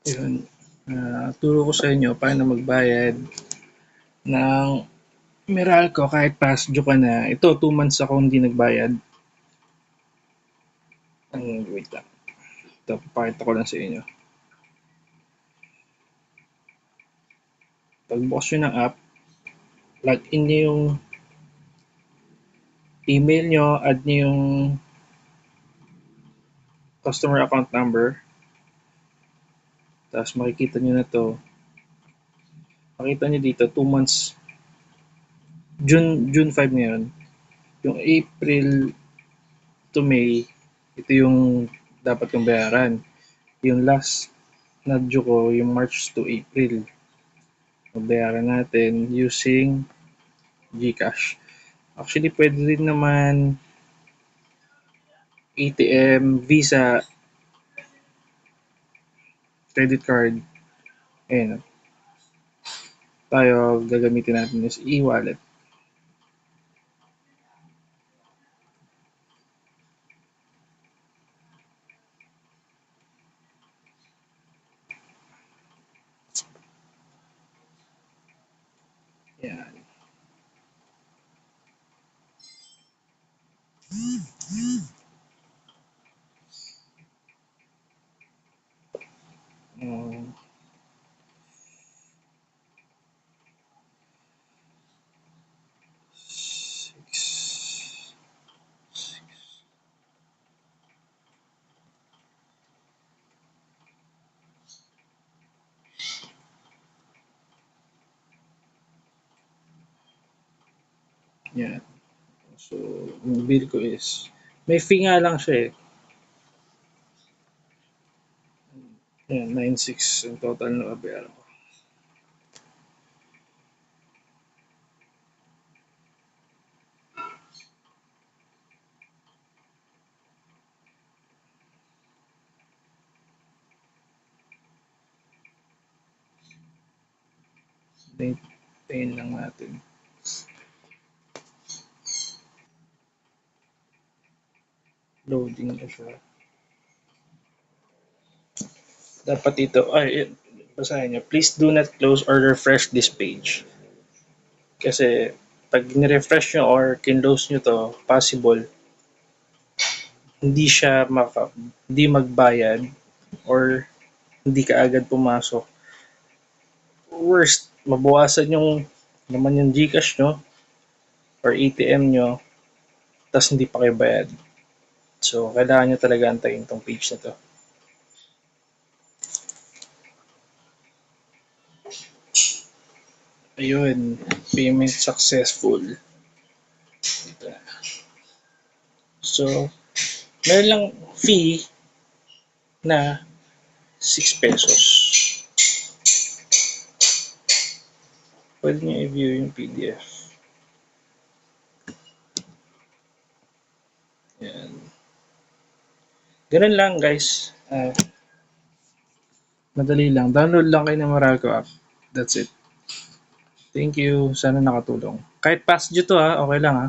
Yun. Turo ko sa inyo paano magbayad ng Meralco kahit past due ka na. Ito, 2 months ako hindi nagbayad. Wait lang. Ito, papakita ko lang sa inyo. Pagbukas nyo ng app, log in nyo yung email nyo, add nyo yung customer account number. Tapos makikita nyo na to. Makita nyo dito, 2 months. June 5 ngayon. Yung April to May, ito yung dapat kong bayaran. Yung last na due ko, yung March to April. Bayaran natin using GCash. Actually, pwede rin naman ATM, Visa, credit card. Ayan. Tayo, gagamitin natin is e-wallet. Ayan. Um, six. Yan. So, yung bill ko is, may fee nga lang siya eh. Yan, 9.6 ang total na babayaran ko. Maintain lang natin. Loading na siya. Dapat ito, basahin nyo. Please do not close or refresh this page. Kasi, pag ni-refresh nyo or kinlose nyo to, possible, hindi magbayad or hindi ka agad pumasok. Worst, mabawasan yung naman yung GCash nyo or ATM nyo, tapos hindi pa kayo bayad. So, kailangan nyo talaga antayin tong page na to. Ayun, payment successful. So, meron lang fee na 6 pesos. Pwede nyo i-view yung PDF. Yan. Ganun lang guys. Madali lang. Download lang kayo ng Meralco app. That's it. Thank you. Sana nakatulong. Kahit past due to okay lang ha.